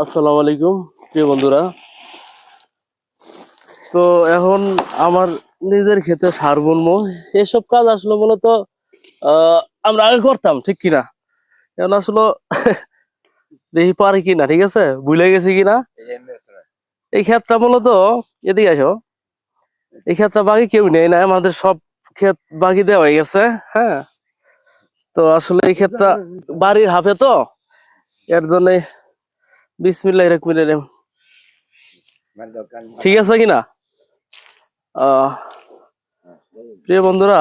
আসসালামু আলাইকুম প্রিয় বন্ধুরা। তো এখন আমার নিজের ক্ষেতে সার বুনবো, এসব কাজ আসলে মূলত আমরা আগে করতাম, ঠিক কিনা? এখন আসলে দেখি পারি কিনা, ঠিক আছে, ভুলে গেছি কিনা। এই ক্ষেতটা মূলত, এদিকে আসো, এই ক্ষেতটা বাকি কেউ নেই না, আমাদের সব ক্ষেত বাকি দেওয়া হয়ে গেছে। হ্যাঁ, তো আসলে এই ক্ষেতটা বাড়ির হাফে, তো এর জন্য বিসমিল্লাহির রহমানির রহিম, ঠিক আছে কিনা? আহ প্রিয় বন্ধুরা,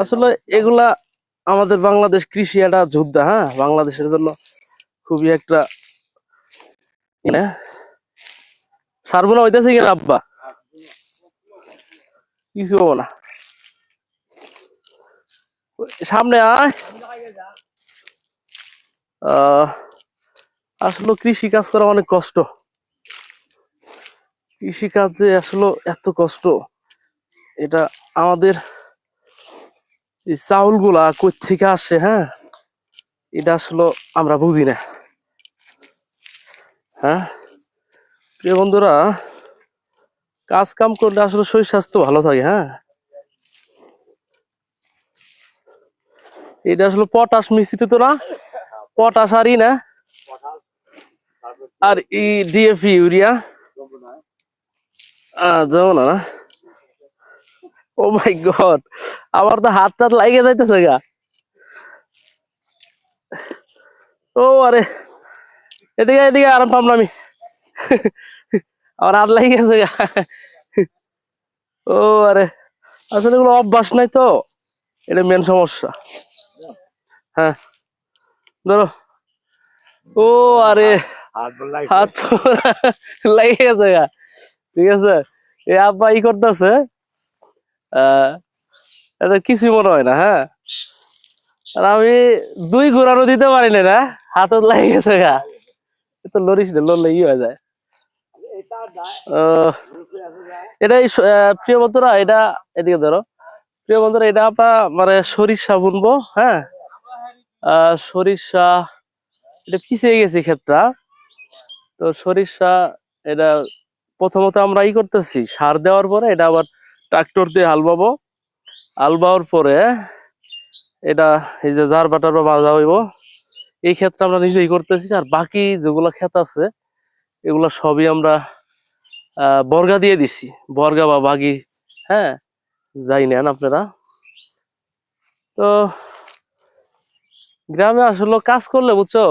আসলে এগুলা আমাদের বাংলাদেশ কৃষি একটা যোদ্ধা, হ্যাঁ, বাংলাদেশের জন্য খুবই একটা সারবোনা হইতেছে কিনা আব্বা, কিছু হবো না, সামনে আয়। আসলে কৃষি কাজ করা অনেক কষ্ট, কৃষি কাজ যে আসলে এত কষ্ট, এটা আমাদের এই চাউল গুলা কই থেকে আসে, হ্যাঁ, এটা আসলে আমরা বুঝি না। হ্যাঁ প্রিয় বন্ধুরা, কাজ কাম করলে আসলে শরীর স্বাস্থ্য ভালো থাকে। হ্যাঁ, এটা আসলে পটাশ মিশ্রিত, তো না, পটাশ আরই না, আর ই ডিএপি ইউরিয়া যেমন না। ও মাই গড, আমার তো হাত টাত লাগিয়ে যাইতেছে গা। ও আরে, এদিকে এদিকে আরাম পাম না আমি। আমার হাত লাগিয়ে গেছে গা। ও আরে, আসলে এগুলো অভ্যাস নাই তো, এটা মেন সমস্যা। হ্যাঁ, ধরো। ও আরে, হাত লাগিয়ে গেছে গা, ঠিক আছে। এই আব্বা ই করতেছে, এটা কিছুই মনে হয় না। হ্যাঁ, আর আমি দুই ঘোরানো দিতে পারি না, হাতত লাগে গেছে গা। তো লড়িস না, লড়লে ই হয়ে যায়। এটাই প্রিয় বন্ধুরা, এটা এদিকে ধরো। প্রিয় বন্ধুরা, এটা আমরা মানে সরিষা বুনবো। হ্যাঁ, সরিষা, এটা পিছিয়ে গেছে ক্ষেতটা। তো সরিষা, এটা প্রথমত আমরা ই করতেছি, সার দেওয়ার পরে এটা আবার ট্রাক্টর দিয়ে হাল বাবো। হাল বাওয়ার পরে এটা এই যে জার বাটার বা মাজা হইব। এই ক্ষেত্রে আমরা নিজেই করতেছি, আর বাকি যেগুলো ক্ষেত আছে এগুলো সবই আমরা বর্গা দিয়ে দিছি, বর্গা বা বাগি। হ্যাঁ, যাই নেন আপনারা। তো গ্রামে আসলে কাজ করলে, বুঝছো,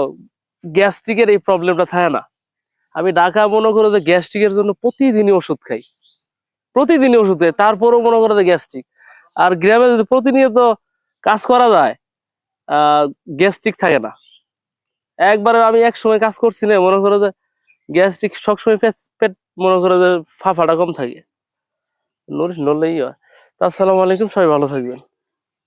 গ্যাস্ট্রিকের এই প্রবলেমটা থাকে না। আমি ঢাকা মনে করো যে গ্যাস্ট্রিকের জন্য প্রতিদিনই ওষুধ খাই, প্রতিদিনই ওষুধ খাই, তারপরেও মনে করো যে গ্যাস্ট্রিক। আর গ্রামে যদি প্রতিনিয়ত কাজ করা যায়, গ্যাস্ট্রিক থাকে না। একবারে আমি এক সময় কাজ করছি না, মনে করো যে গ্যাস্ট্রিক সবসময় পেট পেট মনে করো যে ফাফাটা কম থাকে, নড়লেই হয়। তো আসসালামু আলাইকুম, সবাই ভালো থাকবেন।